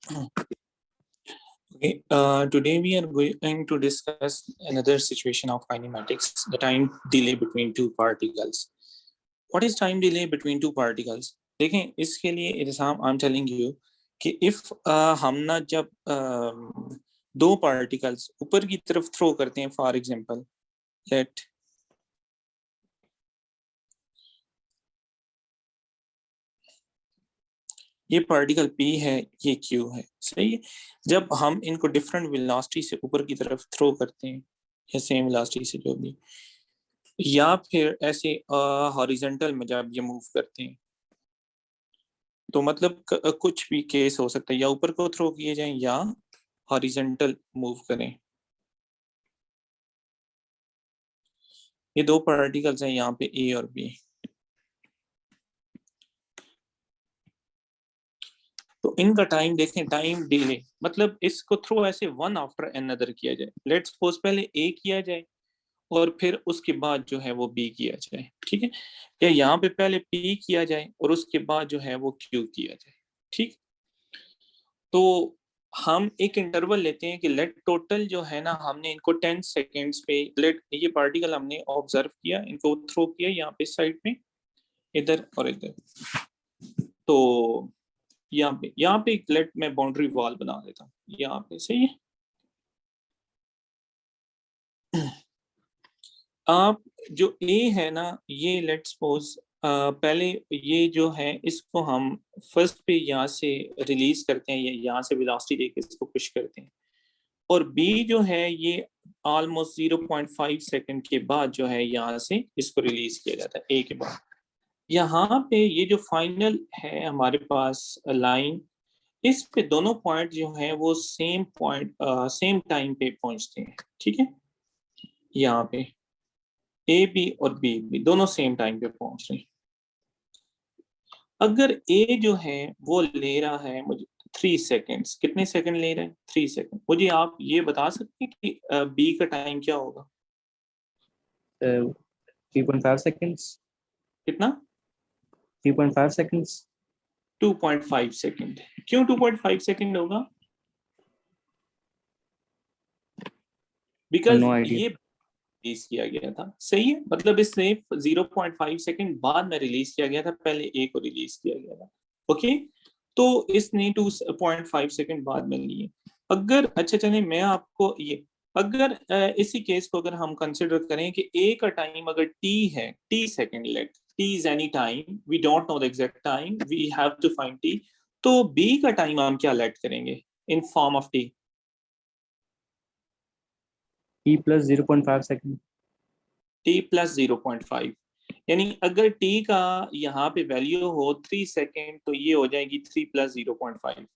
Okay, today we are going to discuss another situation of kinematics, the time delay between two particles. What is time delay between two particles? देखें इसके लिए इल्जाम I'm telling you कि if हम ना जब दो particles ऊपर की तरफ थ्रो करते हैं, for example, let ये पार्टिकल P है, ये Q है, सही है। जब हम इनको डिफरेंट वेलोसिटी से ऊपर की तरफ थ्रो करते हैं या सेम वेलोसिटी से जो भी, या फिर ऐसे हॉरिजॉन्टल में जब ये मूव करते हैं, तो मतलब कुछ भी केस हो सकता है, या ऊपर को थ्रो किए जाएं या हॉरिजॉन्टल मूव करें। ये दो पार्टिकल्स हैं यहाँ पे ए और बी। तो इनका टाइम देखें, टाइम डिले मतलब इसको थ्रो ऐसे वन आफ्टर अनदर किया जाए। लेट्स सपोज पहले ए किया जाए और फिर उसके बाद जो है वो बी किया जाए, ठीक है। या यहाँ पे पहले पी किया जाए और उसके बाद जो है वो क्यू किया जाए, ठीक। तो हम एक इंटरवल लेते हैं कि लेट टोटल जो है ना, हमने इनको 10 सेकेंड्स पे लेट ये पार्टिकल हमने ऑब्जर्व किया, इनको थ्रो किया यहाँ पे साइड में, इधर और इधर। तो यहाँ पे एक लेट मैं बाउंड्री वॉल बना देता हूँ यहाँ पे, सही है। आप जो ए है ना, ये लेट्स सपोज पहले ये जो है इसको हम फर्स्ट पे यहाँ से रिलीज करते हैं, या यहाँ से वेलोसिटी देके इसको पुश करते हैं, और बी जो है ये ऑलमोस्ट 0.5 सेकंड के बाद जो है यहाँ से इसको रिलीज किया जाता है ए के बाद। यहाँ पे ये जो फाइनल है हमारे पास लाइन, इस पे दोनों पॉइंट जो है वो सेम पॉइंट सेम टाइम पे पहुंचते हैं, ठीक है। यहाँ पे ए बी और बी बी दोनों सेम टाइम पे पहुंच रहे हैं। अगर ए जो है वो ले रहा है मुझे 3 सेकेंड्स, कितने सेकंड ले रहा है? 3 सेकंड। मुझे आप ये बता सकते हैं कि बी का टाइम क्या होगा? 3.5 seconds. कितना? 3.5 seconds. 2.5 सेकंड। क्यों 2.5 सेकंड होगा? Because No idea. ये रिलीज किया गया था, सही है। मतलब इसने 0.5 सेकंड बाद में रिलीज किया गया था, पहले ए को रिलीज किया गया था, ओके। तो इसने 2.5 सेकंड बाद में लिए। अगर अच्छा चले मैं आपको ये, अगर इसी केस को अगर हम कंसिडर करें कि ए का टाइम अगर टी है, T second, let T is any time, we don't know the exact time, we have to find T. तो बी का टाइम हम क्या लेट करेंगे in form of T? T plus 0.5 second. T plus 0.5, यानी अगर T का यहाँ पे वैल्यू हो 3 सेकेंड तो ये हो जाएगी 3 प्लस 0.5,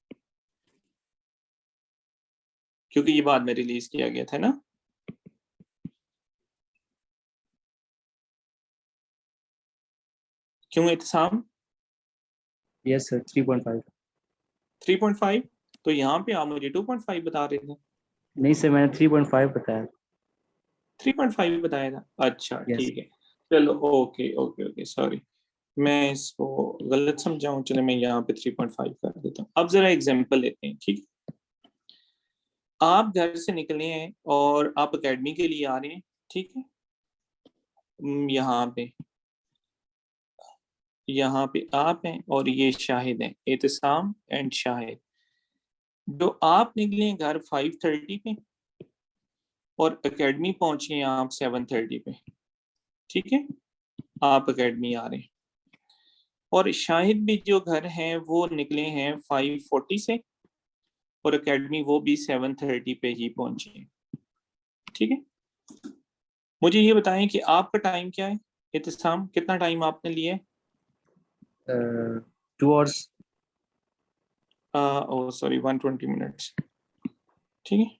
क्योंकि ये बाद में रिलीज किया गया था ना। क्यों इत्साम? Yes sir, 3.5. 3.5? तो यहाँ पे आप मुझे 2.5 बता रहे थे। नहीं सर, मैंने 3.5 बताया। 3.5 बताया था, अच्छा Yes. ठीक है। चलो ओके ओके ओके, सॉरी मैं इसको गलत समझाऊं। चलो मैं यहाँ पे 3.5 कर देता हूँ। अब जरा एग्जांपल लेते हैं, ठीक। आप घर से निकले हैं और आप एकेडमी के लिए आ रहे हैं, ठीक है। यहाँ पे आप हैं और ये शाहिद हैं, एहतिसाम एंड शाहिद। जो आप निकले हैं घर 5:30 पे और एकेडमी पहुंचे हैं आप 7:30 पे, ठीक है। आप एकेडमी आ रहे हैं, और शाहिद भी जो घर हैं वो निकले हैं 5:40 से, और एकेडमी वो भी 7:30 पे ही पहुंचे हैं, ठीक है। मुझे ये बताएं कि आपका टाइम क्या है एहतिसाम, कितना टाइम आपने लिया है? 2 hours. ओ सॉरी 120 मिनट्स, ठीक है।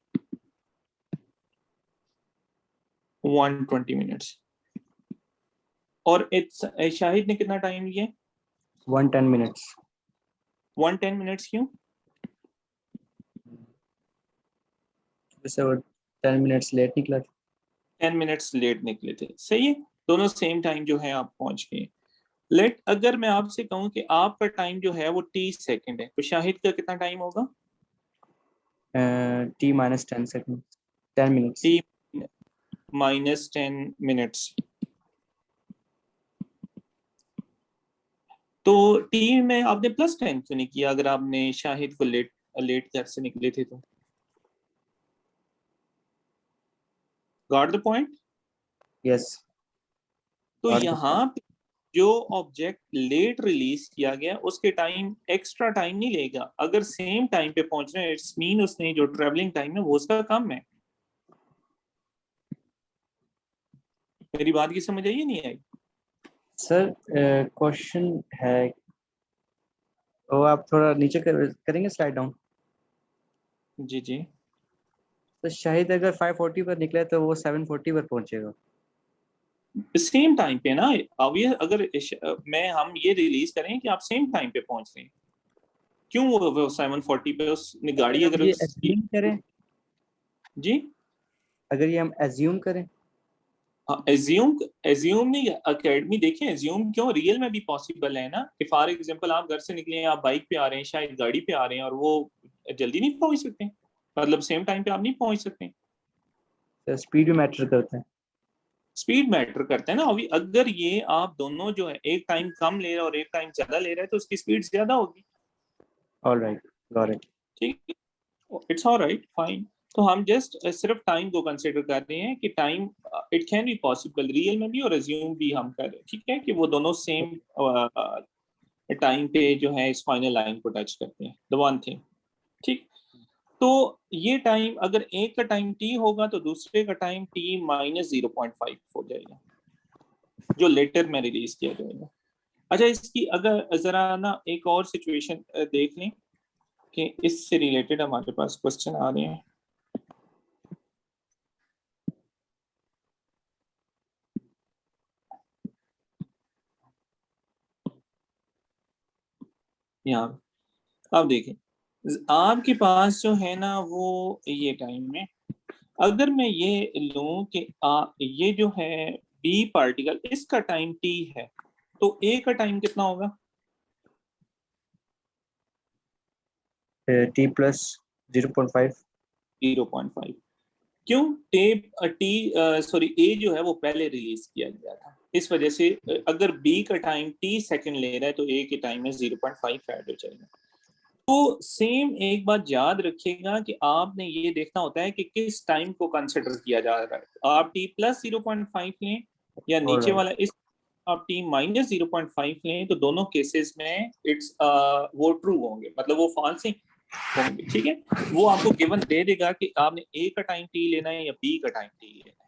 120 मिनट्स। और शाहिद ने कितना टाइम लिया? 110 minutes. 110 मिनट्स। क्यों? सर 10 minutes लेट निकला। 10 मिनट्स लेट निकले थे, सही है। दोनों सेम टाइम जो है आप पहुंच गए। लेट अगर मैं आपसे कहूं कि आपका टाइम जो है वो 30 सेकंड है, तो शाहिद का कितना टाइम होगा? T minus 10 seconds, 10 minutes. T minus 10 minutes. तो टी में आपने प्लस 10 क्यों नहीं किया अगर आपने शाहिद को लेट घर से निकले थे तो? Got the point? Yes. तो Got the यहाँ पे जो ऑब्जेक्ट लेट रिलीज किया गया उसके टाइम एक्स्ट्रा टाइम नहीं लेगा, अगर सेम टाइम पे पहुंच रहे हैं इट्स मीन उसने जो ट्रेवलिंग टाइम है वो उसका कम है। मेरी बात की समझ आई नहीं आई? सर क्वेश्चन है, वो आप थोड़ा नीचे करेंगे स्लाइड डाउन। जी जी। तो शाहिद अगर 540 पर निकले तो वो 740 पर पहुंचेगा। सेम टाइम पे ना, अब ये अगर मैं हम ये रिलीज करें कि आप सेम टाइम पे पहुंच रहे हैं, क्यों वो 740 पे उसने गाड़ी अगर ये assume करें, जी अगर ये हम एज्यूम करें, एज्यूम नहीं, एकेडमी देखें एज्यूम क्यों, रियल में भी पॉसिबल है ना कि फॉर एग्जांपल आप घर से निकले, आप बाइक पे आ रहे हैं, शायद गाड़ी पे आ रहे हैं और वो जल्दी नहीं पहुंच सकते, मतलब सेम टाइम पे आप नहीं पहुंच सकते। तो स्पीड भी मैटर करता है। स्पीड मैटर करता है ना, अभी अगर ये आप दोनों जो है एक टाइम कम ले रहे हैं और एक टाइम ज्यादा ले रहे हैं तो उसकी स्पीड ज्यादा होगी। Alright, got it. ठीक, इट्स ऑलराइट फाइन। तो हम जस्ट सिर्फ टाइम को कंसिडर कर रहे हैं कि time it can be possible real में भी और एज्यूम भी हम कर रहे हैं, ठीक है, कि वो दोनों सेम टाइम पे जो है इस फाइनल लाइन को टच करते हैं, द वन थिंग। ठीक, तो ये टाइम अगर एक का टाइम टी होगा तो दूसरे का टाइम टी माइनस 0.5 हो जाएगा जो लेटर में रिलीज किया जाएगा। अच्छा, इसकी अगर जरा ना एक और सिचुएशन देख लें कि इससे रिलेटेड हमारे पास क्वेश्चन आ रहे हैं। यहाँ अब देखें, आपके पास जो है ना वो ये टाइम में अगर मैं ये लूं कि ये जो है बी पार्टिकल इसका टाइम टी है तो ए का टाइम कितना होगा? T plus 0.5। 0.5। क्यों? टी सॉरी ए जो है वो पहले रिलीज किया गया था, इस वजह से अगर बी का टाइम टी सेकंड ले रहा है तो ए के टाइम में 0.5 ऐड हो जाएगा। तो सेम एक बात याद रखिएगा कि आपने ये देखना होता है कि किस टाइम को कंसिडर किया जा रहा है, आप टी प्लस 0.5 लें या नीचे ऑलराइट, वाला इस आप टी माइनस 0.5 लें, तो दोनों केसेस में इट्स वो ट्रू होंगे, मतलब वो फॉल्स ही होंगे। ठीक है, वो आपको गिवन दे देगा कि आपने ए का टाइम टी लेना है या बी का टाइम टी लेना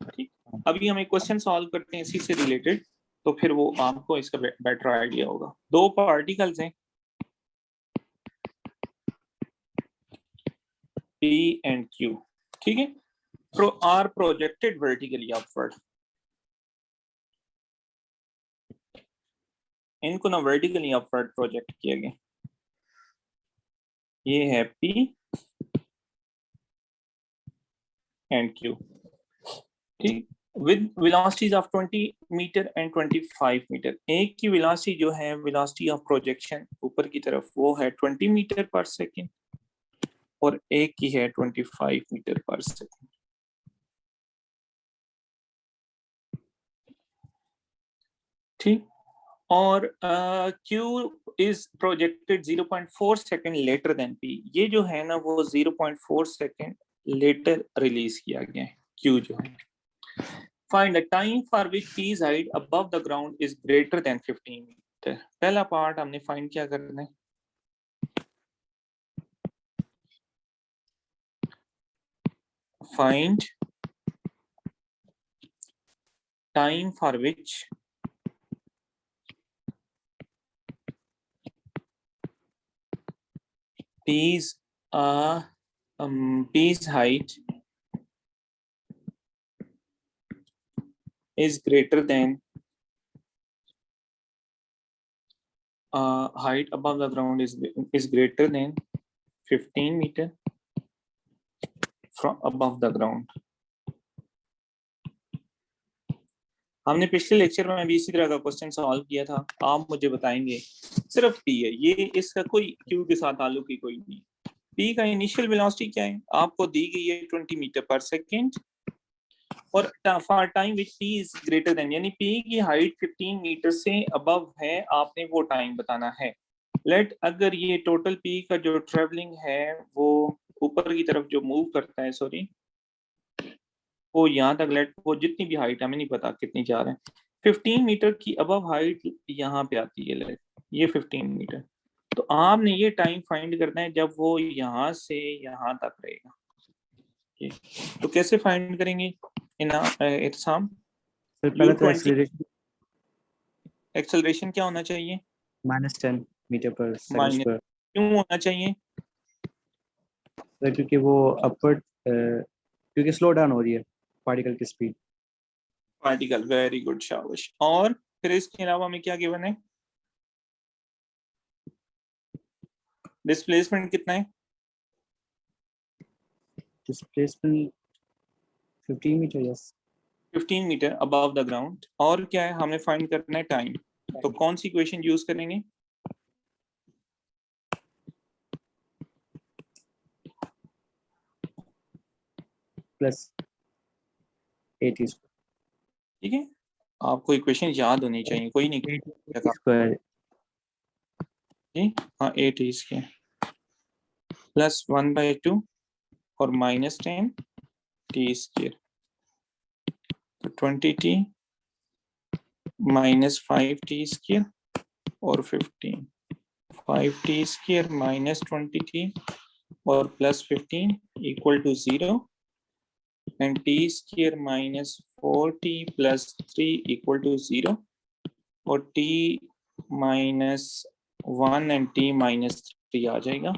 है। ठीक, अभी हम एक क्वेश्चन सॉल्व करते हैं इसी से रिलेटेड, तो फिर वो आपको इसका बेटर आइडिया होगा। दो पार्टिकल्स हैं P and Q, ठीक है, are projected vertically upward। इनको ना वर्टिकली अपवर्ड प्रोजेक्ट किया गया, ये है P and Q, ठीक, with velocities of 20 metre and 25 metre. एक की वेलोसिटी जो है वेलोसिटी ऑफ प्रोजेक्शन ऊपर की तरफ वो है 20 मीटर पर सेकेंड और एक की है 25 मीटर पर सेकेंड। ठीक, और Q is projected 0.4 second later then P, ये जो है ना वो 0.4 सेकेंड लेटर रिलीज किया गया है Q जो है। Find the time for which P's height above the ground is greater than 15 metre. पहला पार्ट हमने फाइंड क्या करना है, find time for which P's P's height is greater than height above the ground is greater than 15 meter from above the ground। हमने पिछले lecture में भी इसी तरह का क्वेश्चन सॉल्व किया था, आप मुझे बताएंगे सिर्फ टी है ये, इसका कोई क्यू के साथ ताल्लुक ही कोई नहीं। p का इनिशियल वेलोसिटी क्या है, आपको दी गई है 20 मीटर पर सेकेंड, और for time which p is greater than, यानी p की हाइट 15 मीटर से अबव है, आपने वो टाइम बताना है। लेट अगर ये टोटल p का जो ट्रेवलिंग है वो ऊपर की तरफ जो मूव करता है, सॉरी वो यहाँ तक, लेट वो जितनी भी हाइट हमें नहीं पता कितनी जा रहे हैं, 15 मीटर की अबव हाइट यहाँ पे आती है, लेट ये 15 मीटर, तो आपने ये टाइम फाइंड करना है जब वो यहाँ से यहाँ तक रहेगा। तो कैसे फाइंड करेंगे इत्साम? फिर पहले तो U20 एक्सेलरेशन क्या होना चाहिए? -10 मीटर पर सेकंड माइनस, स्क्वायर, क्यों होना चाहिए? क्योंकि वो अपवर्ड क्योंकि स्लो डाउन हो रही है पार्टिकल की स्पीड। पार्टिकल, वेरी गुड, शाबाश। और फिर इसके अलावा हमें क्या गिवन है? डिस्प्लेसमेंट कितना है? Displacement 15 metre, yes 15 metre above the ground. और क्या है, हमें फाइंड करना है टाइम, तो कौन सी इक्वेशन यूज करेंगे? प्लस 80 ठीक है, आपको इक्वेशन याद होनी चाहिए, कोई नहीं स्क्वायर। हाँ 8 इसके प्लस 1/2 और -10 t स्क्वायर, तो 20t -5t स्क्वायर और 15, 5t स्क्वायर -20t और +15 equal to 0, and t square -4t plus 3 equal to 0, और t -1 and t -3 आ जाएगा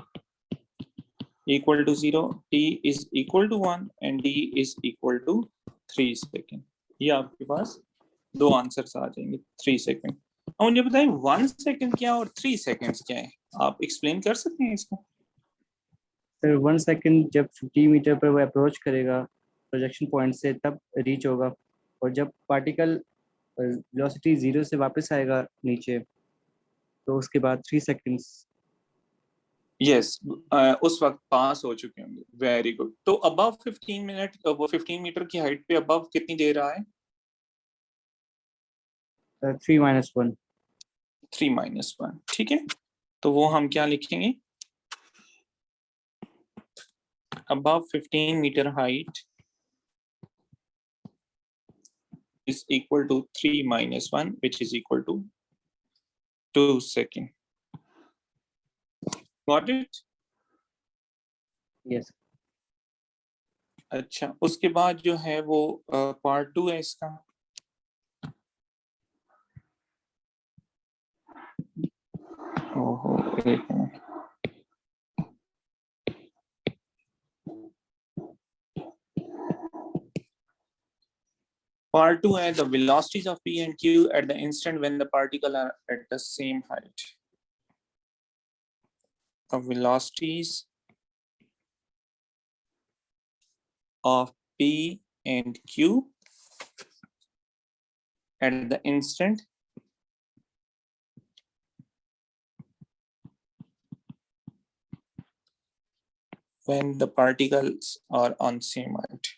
equal to 0, t is equal to 1 and d is equal to 3 second. ये आपके पास दो answers आ जाएंगे 3 second. अब मुझे बताएं 1 सेकेंड क्या और 3 सेकेंड्स क्या है, आप एक्सप्लेन कर सकते हैं इसको? सर 1 सेकंड जब 50 मीटर पर वो अप्रोच करेगा प्रोजेक्शन पॉइंट से तब रीच होगा, और जब पार्टिकल वेलोसिटी 0 से वापस आएगा नीचे तो उसके बाद 3 सेकंड्स। यस उस वक्त पास हो चुके होंगे, वेरी गुड। तो अबव 15 मिनट, वो 15 मीटर की हाइट पे अबव कितनी देर रहा है? 3 - 1। 3 - 1, ठीक है, तो वो हम क्या लिखेंगे? above 15 meter height is equal to 3 - 1, which is equal to 2 seconds. Got it? Yes अच्छा, उसके बाद जो है वो पार्ट 2 है इसका। ओहो, एक मिनट, part 2 है the velocities of p and q at the instant when the particle are at the same height. The velocities of p and q at the instant when the particles are on same height.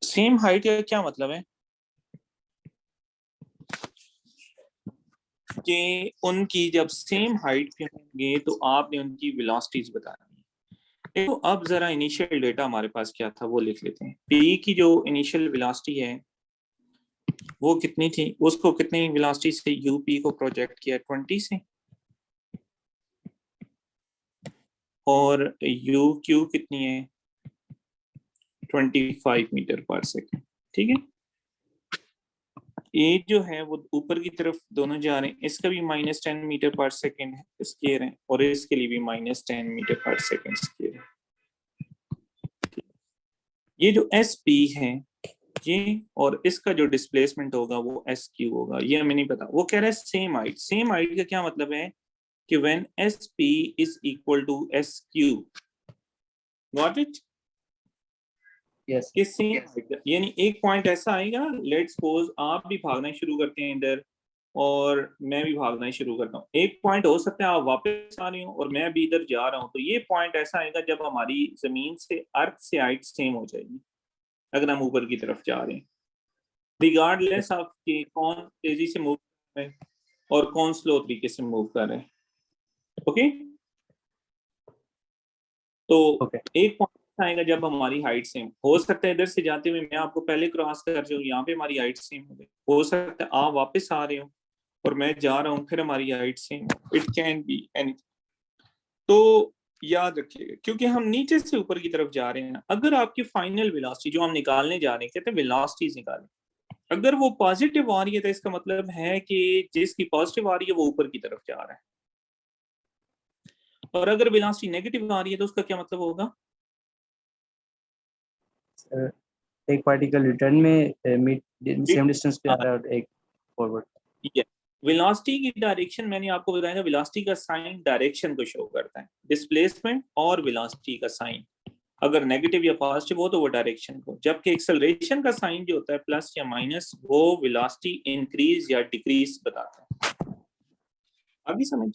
Same height का क्या मतलब है कि उनकी जब same height पे होंगे तो आपने उनकी वेलोसिटीज बतानी है। देखो अब जरा इनिशियल डेटा हमारे पास क्या था वो लिख लेते हैं। पी की जो इनिशियल वेलोसिटी है वो कितनी थी, उसको कितनी वेलोसिटी से यूपी को प्रोजेक्ट किया, 20 से, और यू क्यू कितनी है, 25 मीटर पर सेकेंड। ठीक है, ये जो है वो ऊपर की तरफ दोनों जा रहे हैं, इसका भी -10 मीटर पर सेकेंड स्क्वायर है और इसके लिए भी -10 मीटर पर सेकेंड स्क्वायर है। ये जो एस पी है ये, और इसका जो डिस्प्लेसमेंट होगा वो एस क्यू होगा, ये हमें नहीं पता। वो कह रहा है सेम हाइट। सेम हाइट का क्या मतलब है कि when S P is equal to S Q, got it? Yes कि सेम हाइट, यानी एक पॉइंट ऐसा आएगा, लेट्स सपोज आप भी भागना शुरू करते हैं इधर, और मैं भी भागना ही शुरू करता हूँ। एक पॉइंट हो सकता है आप वापस आ रही हो और मैं भी इधर जा रहा हूँ, तो ये पॉइंट ऐसा आएगा जब हमारी जमीन से अर्थ से हाइट सेम हो जाएगी, अगर हम ऊपर की तरफ जा रहे हैं, रिगार्डलेस ऑफ कि कौन तेजी से मूव कर रहे हैं और कौन स्लो तरीके से मूव कर रहे हैं। ओके, तो एक पॉइंट आएगा जब हमारी हाइट सेम हो सकता है। इधर से जाते हुए मैं आपको पहले क्रॉस कर रही हूँ, यहाँ पे हमारी हाइट सेम हो गई, हो सकता है आप वापस आ रहे हो और मैं जा रहा हूँ, फिर हमारी height same, it can be anything. तो याद रखिएगा, क्योंकि हम नीचे से ऊपर की तरफ जा रहे हैं ना, अगर आपकी फाइनल वेलोसिटी जो हम निकालने जा रहे हैं, कहते हैं वेलोसिटीज निकालें, अगर वो पॉजिटिव आ रही है तो इसका मतलब है कि जिसकी पॉजिटिव आ रही है वो ऊपर की तरफ जा रहा है, और अगर वेलोसिटी नेगेटिव आ रही है तो उसका क्या मतलब होगा? एक पार्टिकल रिटर्न में सेम डिस्टेंस पे आ रहा है और एक फॉरवर्ड। वेलोसिटी की डायरेक्शन मैंने आपको बताया था, वेलोसिटी का साइन डायरेक्शन को शो करता है, डिस्प्लेसमेंट और वेलोसिटी का साइन अगर नेगेटिव या पॉजिटिव हो तो वो डायरेक्शन को, जबकि एक्सेलरेशन का साइन जो होता है प्लस या माइनस, वो वेलोसिटी इंक्रीज या डिक्रीज बताता है। अभी समझ?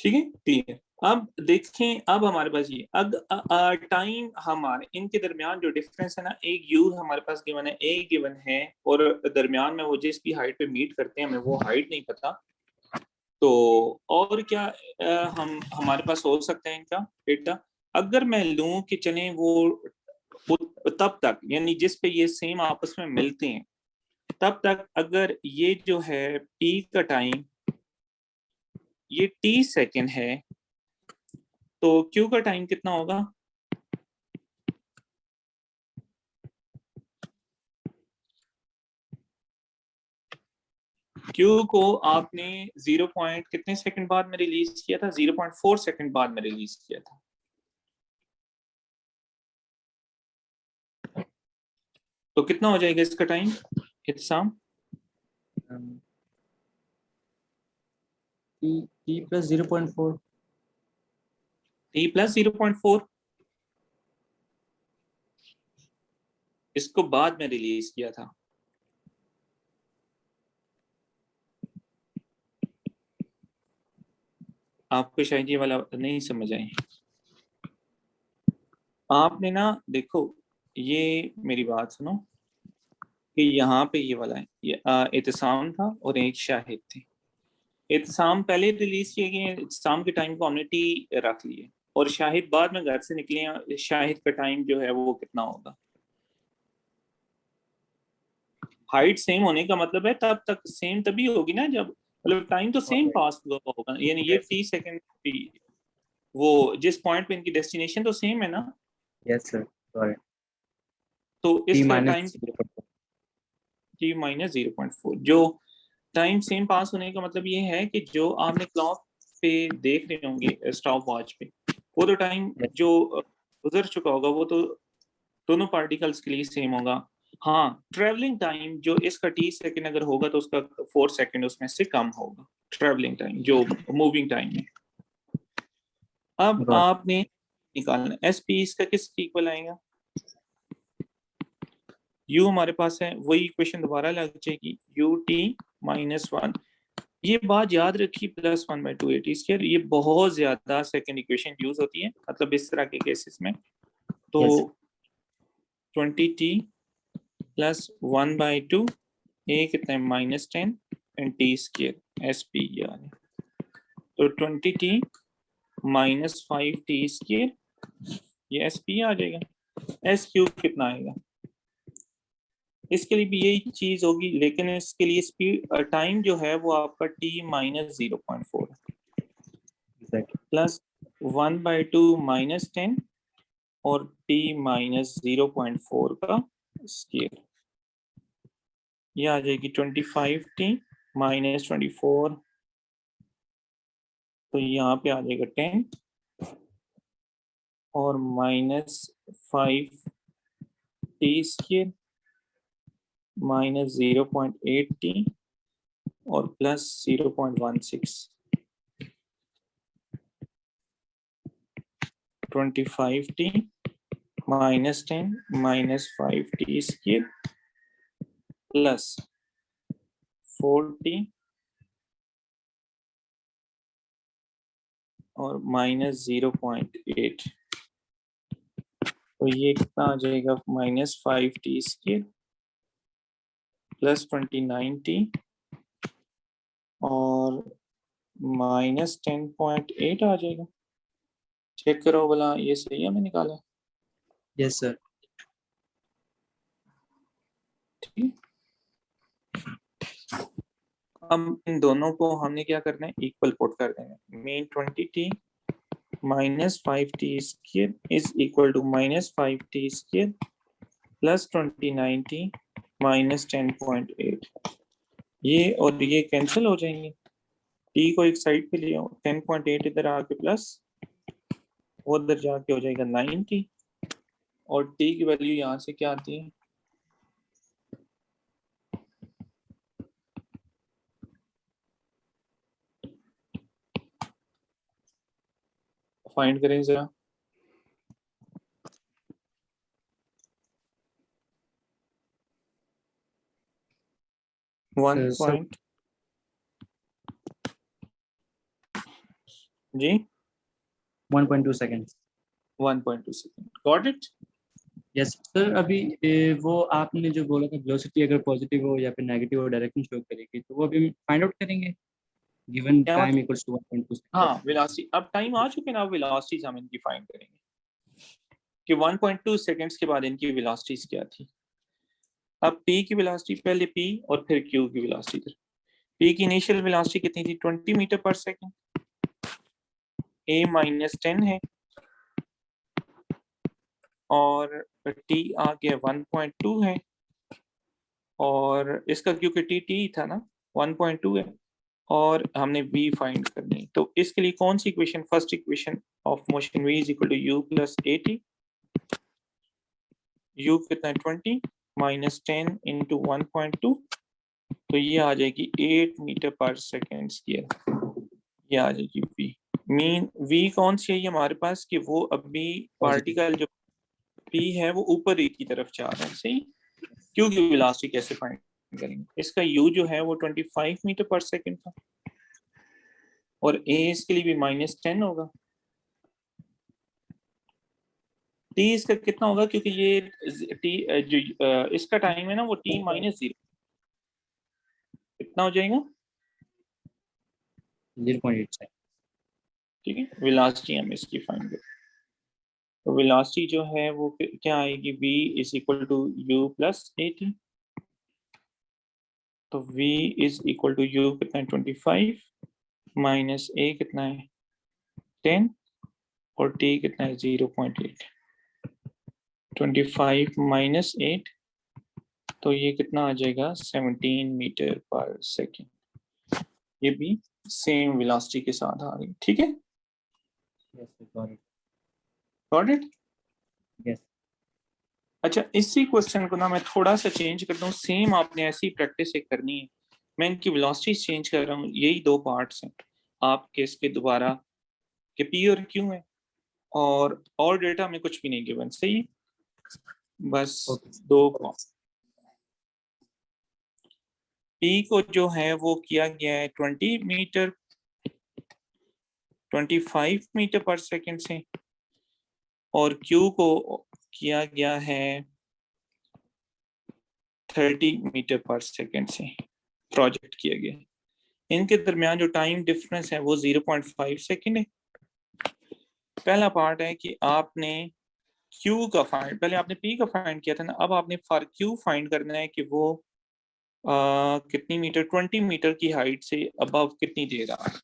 ठीक है, क्लियर। अब देखें, अब हमारे पास ये अब टाइम हमारे इनके दरमियान जो डिफरेंस है ना, एक यू हमारे पास गिवन है, ए गिवन है, और दरमियान में वो जिस भी हाइट पे मीट करते हैं हमें वो हाइट नहीं पता, तो और क्या हम हमारे पास हो सकता है इनका डेटा। अगर मैं लूं कि चलें वो तब तक, यानी जिस पे ये सेम आपस में मिलते हैं तब तक, अगर ये जो है पी का टाइम ये टी सेकेंड है, तो क्यू का टाइम कितना होगा? क्यू को आपने 0 पॉइंट कितने सेकंड बाद में रिलीज किया था? 0.4 सेकंड बाद में रिलीज किया था। तो कितना हो जाएगा इसका time इत्साम? t plus 0.4 t plus 0.4 इसको बाद में रिलीज किया था। आपको शायद ये वाला नहीं समझ आए। आपने ना देखो, ये मेरी बात सुनो कि यहाँ पे ये वाला है, ये इत्साम था और एक शाहिद थे। इत्साम पहले रिलीज किए गए, इत्साम के टाइम को हमने टी रख लिए, और शाहिद बाद में घर से निकले हैं, शाहिद का टाइम जो है वो कितना होगा? हाइट सेम होने का मतलब है तब तक सेम तभी होगी ना जब, मतलब टाइम तो सेम पास हुआ होगा, यानी ये टी सेकंड टी, वो जिस पॉइंट पे इनकी डेस्टिनेशन तो सेम है ना। यस सर, सॉरी, तो t इसका टाइम minus टी माइनस 0.4, जो टाइम सेम पास होने का मतलब ये है कि जो आपने क्लॉक पे देख रहे होंगे स्टॉप वॉच पे, वो तो टाइम जो गुजर चुका होगा वो तो दोनों पार्टिकल्स के लिए सेम होगा। हाँ, ट्रेवलिंग टाइम जो इसका टी सेकंड अगर होगा तो उसका 4 सेकंड उसमें से कम होगा, ट्रेवलिंग टाइम जो मूविंग टाइम है। अब आपने निकालना एस पी, इसका किस इक्वल आएगा? u हमारे पास है, वही इक्वेशन दोबारा लग जाएगी, u t माइनस 1। ये बात याद रखी, प्लस 1/2 स्क्वायर, ये बहुत ज्यादा सेकंड इक्वेशन यूज होती है मतलब इस तरह के केसेस में। तो 20t प्लस 1/2, ए कितना है -10 and T square S P यानी, तो 20t माइनस 5t स्क्वायर, ये एस पी आ जाएगा। एस क्यूब कितना आएगा? इसके लिए भी यही चीज होगी, लेकिन इसके लिए स्पीड टाइम जो है वो आपका t माइनस 0.4 प्लस 1/2 -10 और t माइनस 0.4 का स्क्वायर, ये आ जाएगी 25t माइनस 24, तो यहाँ पे आ जाएगा 10 और minus 5t square minus 0.8t और plus 0.16, 25t minus 10 minus 5t square plus 40 और माइनस 0.8, तो ये कितना आ जाएगा, माइनस 5t² प्लस 29t और माइनस 10.8 आ जाएगा। चेक करो भला ये सही है, मैं निकाला? Yes sir. ठीक, अब इन दोनों को हमने क्या करना है, इक्वल पुट कर देना है। Mean 20t minus 5t² is equal to minus 5t² plus 29t minus 10.8। ये और ये कैंसिल हो जाएंगे, t को एक साइड पे ले आओ, 10.8 इधर आके प्लस वो उधर जाके हो जाएगा 90 और t की वैल्यू यहाँ से क्या आती है, फाइंड करें जरा। वन सर पॉइंट जी 1.2 seconds. 1.2 second. Got it? Yes sir. अभी वो आपने जो बोला था वेलोसिटी अगर पॉजिटिव हो या फिर नेगेटिव हो डायरेक्शन शो करेगी, तो वो अभी फाइंड आउट करेंगे गिवन क्या टाइम मतलब? Equals to 1.2 second. हाँ वेलोसिटी, अब टाइम आ चुके ना, अब वेलोसिटीज हम इनकी फाइंड करेंगे कि 1.2 सेकंड्स के बाद इनकी वेलोसिटीज क्या थी। अब p की वेलोसिटी, पहले p और फिर q की वेलोसिटी। p की इनिशियल वेलोसिटी कितनी थी, 20 मीटर पर सेकंड, a माइनस 10 है और t आ गया 1.2 है और इसका क्योंकि t था ना 1.2 है और हमने v फाइंड करनी है, तो इसके लिए कौन सी equation, first equation of motion v is equal to u plus at, u कितना है 20 माइनस 10 इंटू 1.2, तो ये आ जाएगी 8 मीटर पर सेकेंड स्क्वायर, ये आ जाएगी v। मीन v कौन सी है ये हमारे पास कि वो अभी पार्टिकल जो p है वो ऊपर ही की तरफ जा रहा है, सही। क्योंकि वेलोसिटी कैसे फाइंड करेंगे, इसका u जो है वो 25 मीटर पर सेकेंड था और a इसके लिए भी माइनस 10 होगा, t इसका कितना होगा, क्योंकि ये t जो इसका टाइम है ना वो t माइनस 0, कितना हो जाएगा, 0.8 सेकेंड। ठीक है। वेलोसिटी हम इसकी फाइंड करें, तो वेलोसिटी जो है वो क्या आएगी, v is equal to u plus at, तो v is equal to u कितना है 25 माइनस a कितना है 10 और t कितना है 0.8, 25 माइनस 8, तो ये कितना आ जाएगा 17 मीटर पर सेकेंड, ये भी सेम वेलोसिटी के साथ आ रही है, ठीक है। Got it? यस। अच्छा, इसी क्वेश्चन को ना मैं थोड़ा सा चेंज करता हूँ, सेम आपने ऐसी प्रैक्टिस एक करनी है, मैं इनकी वेलोसिटी चेंज कर रहा हूँ, यही दो पार्ट्स हैं आपके इसके दोबारा कि पी और क्यू है और डेटा में कुछ भी नहीं गिवन, सही, बस दो पी को जो है वो किया गया है 25 मीटर पर सेकंड से और क्यू को किया गया है 30 मीटर पर सेकंड से प्रोजेक्ट किया गया। इनके दरमियान जो टाइम डिफरेंस है वो 0.5 सेकंड है। पहला पार्ट है कि आपने Q का फाइंड, पहले आपने P का फाइंड किया था ना, अब आपने फॉर Q फाइंड करना है कि वो कितनी मीटर, 20 मीटर की हाइट से अबव कितनी दे रहा है।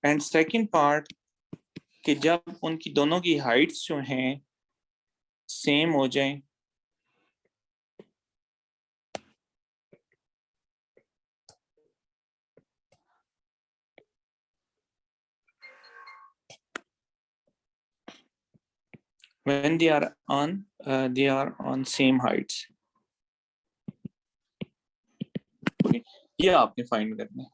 एंड सेकंड पार्ट कि जब उनकी दोनों की हाइट्स जो हैं सेम हो जाएं, when they are on same heights, okay? ये आपने फाइंड करना है।